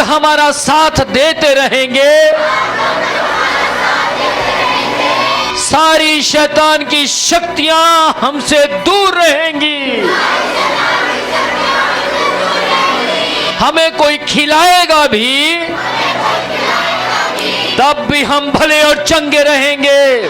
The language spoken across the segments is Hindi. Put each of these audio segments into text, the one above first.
हमारा साथ देते रहेंगे, सारी शैतान की शक्तियां हमसे दूर रहेंगी। हमें कोई खिलाएगा भी तब भी हम भले और चंगे रहेंगे।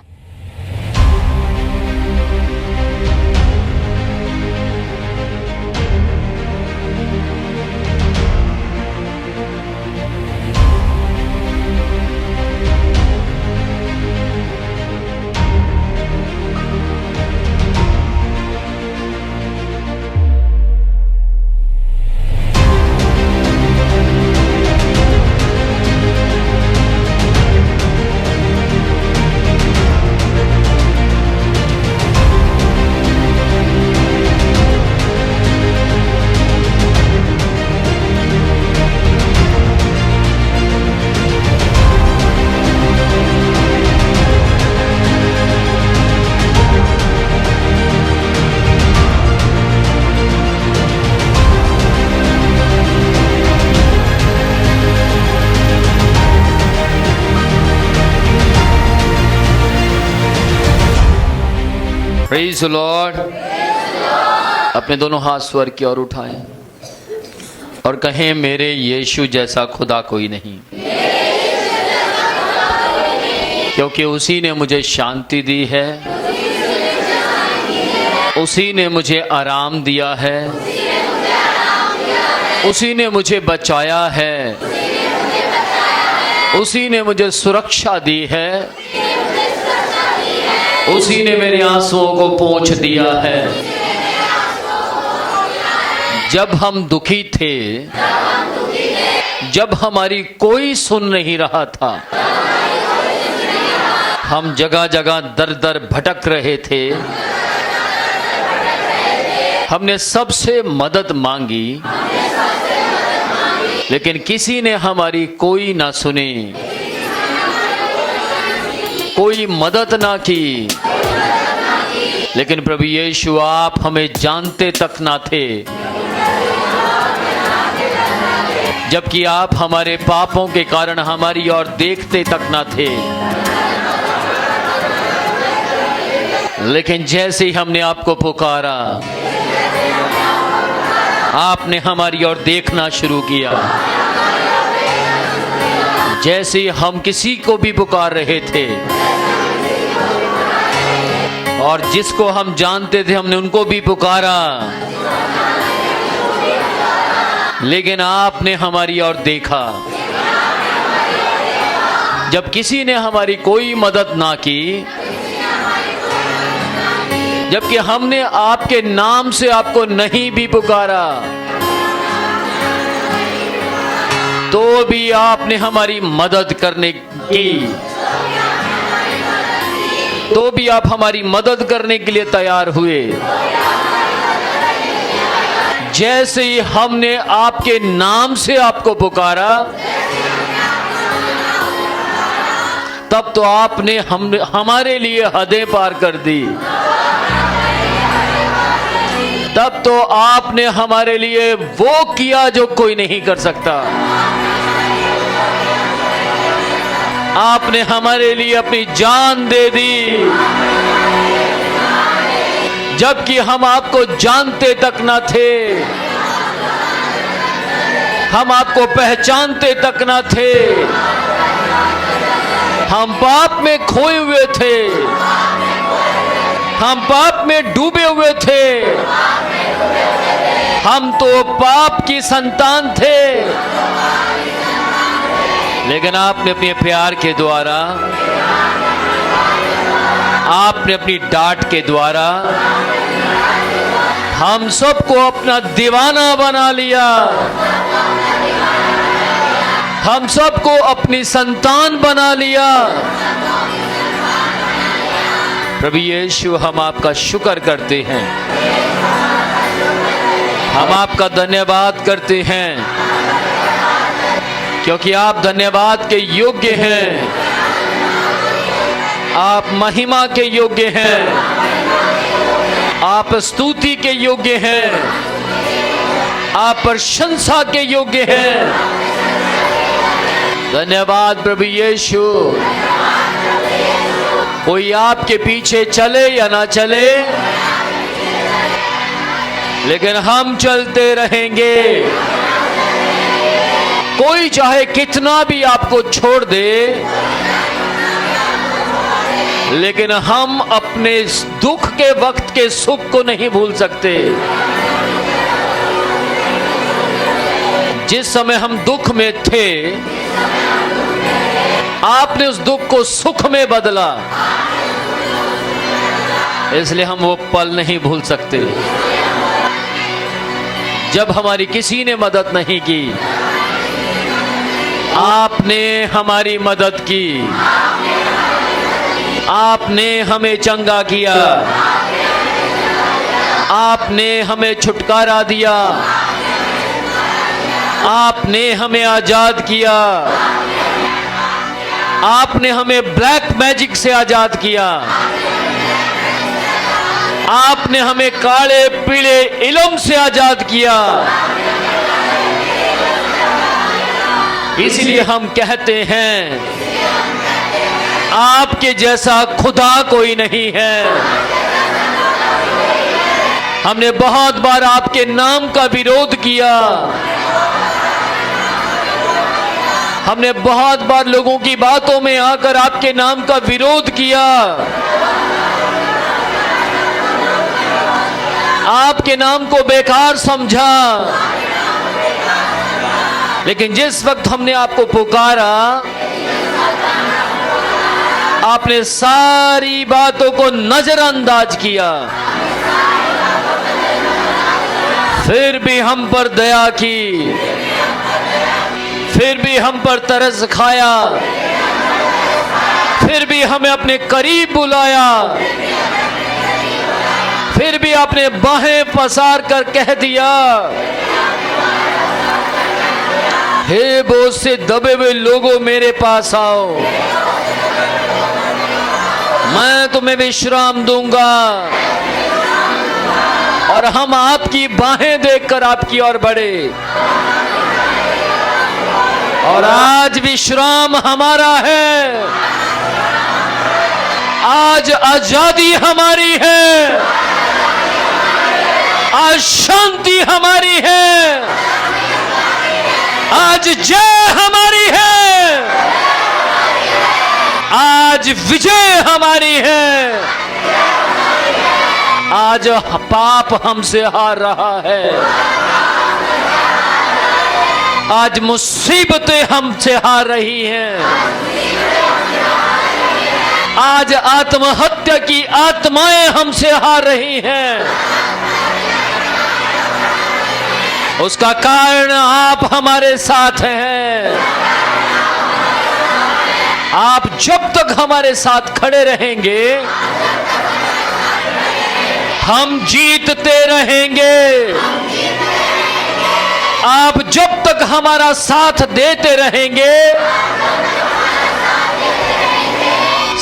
Praise the Lord. अपने दोनों हाथ स्वर्ग की ओर उठाएं और कहें, मेरे यीशु जैसा खुदा कोई नहीं, क्योंकि उसी ने मुझे शांति दी है, उसी ने मुझे आराम दिया है, उसी ने मुझे बचाया है, उसी ने मुझे सुरक्षा दी है, उसी ने मेरे आंसुओं को पोंछ दिया है। जब हम दुखी थे, जब हमारी कोई सुन नहीं रहा था, हम जगह जगह दर दर भटक रहे थे, हमने सबसे मदद मांगी, लेकिन किसी ने हमारी कोई ना सुनी, कोई मदद ना की। लेकिन प्रभु यीशु, आप हमें जानते तक ना थे, जबकि आप हमारे पापों के कारण हमारी ओर देखते तक ना थे। लेकिन जैसे ही हमने आपको पुकारा, आपने हमारी ओर देखना शुरू किया। जैसे ही हम किसी को भी पुकार रहे थे और जिसको हम जानते थे, हमने उनको भी पुकारा, लेकिन आपने हमारी ओर देखा। जब किसी ने हमारी कोई मदद ना की, जबकि हमने आपके नाम से आपको नहीं भी पुकारा, तो भी आपने हमारी मदद करने की, तो भी आप हमारी मदद करने के लिए तैयार हुए। जैसे ही हमने आपके नाम से आपको पुकारा, तब तो आपने हमारे लिए हदें पार कर दी। तब तो आपने हमारे लिए वो किया जो कोई नहीं कर सकता। आपने हमारे लिए अपनी जान दे दी, जबकि हम आपको जानते तक न थे, हम आपको पहचानते तक न थे। हम पाप में खोए हुए थे, हम पाप में डूबे हुए थे, हम तो पाप की संतान थे। लेकिन आपने अपने प्यार के द्वारा, आपने अपनी डांट के द्वारा हम सबको अपना दीवाना बना लिया, हम सबको अपनी संतान बना लिया। प्रभु यीशु, हम आपका शुक्र करते हैं, हम आपका धन्यवाद करते हैं, क्योंकि आप धन्यवाद के योग्य हैं, आप महिमा के योग्य हैं, आप स्तुति के योग्य हैं, आप प्रशंसा के योग्य हैं। धन्यवाद प्रभु यीशु। कोई आपके पीछे चले या ना चले, लेकिन हम चलते रहेंगे। कोई चाहे कितना भी आपको छोड़ दे, लेकिन हम अपने दुख के वक्त के सुख को नहीं भूल सकते। जिस समय हम दुख में थे, आपने उस दुख को सुख में बदला, इसलिए हम वो पल नहीं भूल सकते जब हमारी किसी ने मदद नहीं की। आपने हमारी मदद की, आपने हमें चंगा किया, आपने हमें छुटकारा दिया, आपने हमें आजाद किया, आपने हमें ब्लैक मैजिक से आजाद किया, आपने हमें काले पीले इल्म से आजाद किया। इसलिए हम कहते हैं, आपके जैसा खुदा कोई नहीं है। हमने बहुत बार आपके नाम का विरोध किया, हमने बहुत बार लोगों की बातों में आकर आपके नाम का विरोध किया, आपके नाम को बेकार समझा। लेकिन जिस वक्त हमने आपको पुकारा, आपने सारी बातों को नजरअंदाज किया, फिर भी हम पर दया की, फिर भी हम पर तरस खाया, फिर भी हमें अपने करीब बुलाया, फिर भी आपने बाहें पसार कर कह दिया, हे बोझ से दबे हुए लोगों मेरे पास आओ, मैं तुम्हें विश्राम दूंगा। और हम आपकी बाहें देखकर आपकी ओर बढ़े, और आज विश्राम हमारा है, आज आजादी हमारी है, आज शांति हमारी है, आज जय हमारी है, आज विजय हमारी है, आज पाप हमसे हार रहा है, आज मुसीबतें हमसे हार रही हैं, आज आत्महत्या की आत्माएं हमसे हार रही हैं। उसका कारण आप हमारे साथ हैं। आप जब तक हमारे साथ खड़े रहेंगे, हम जीतते रहेंगे। आप जब तक हमारा साथ देते रहेंगे,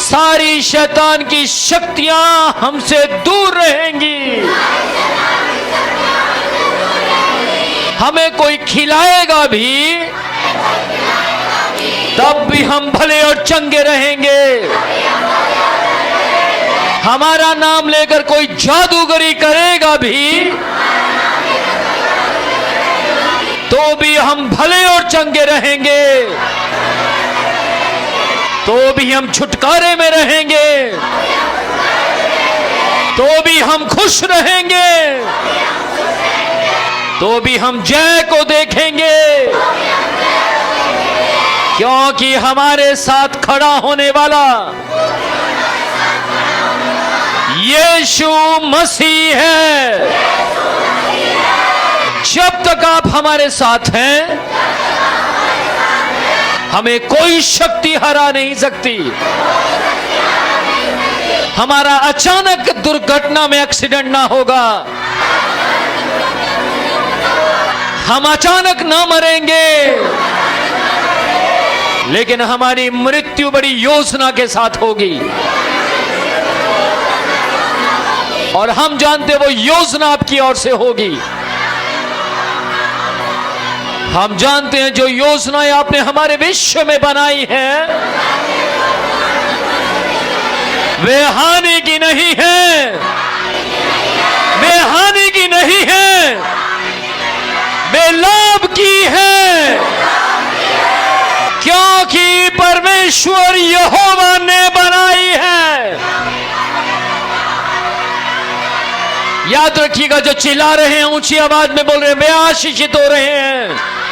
सारी शैतान की शक्तियां हमसे दूर रहेंगी। हमें कोई खिलाएगा भी, तब भी हम भले और चंगे रहेंगे। हमारा नाम लेकर कोई जादूगरी करेगा भी, तो भी हम भले और चंगे रहेंगे, तो भी हम छुटकारे में रहेंगे, तो भी हम खुश रहेंगे, तो भी हम जय को देखेंगे, क्योंकि हमारे साथ खड़ा होने वाला यीशु मसीह है। जब तक आप हमारे साथ हैं, हमें कोई शक्ति हरा नहीं सकती। हमारा अचानक दुर्घटना में एक्सीडेंट ना होगा, हम अचानक ना मरेंगे, लेकिन हमारी मृत्यु बड़ी योजना के साथ होगी। और हम जानते वो योजना आपकी ओर से होगी। हम जानते हैं जो योजनाएं आपने हमारे विश्व में बनाई हैं वे हानि की नहीं है, वे हानि की नहीं है, वे लाभ की है, क्योंकि परमेश्वर यहोवा ने बनाई है। याद रखिएगा, जो चिल्ला रहे हैं, ऊंची आवाज में बोल रहे हैं, वे आशीषित हो रहे हैं।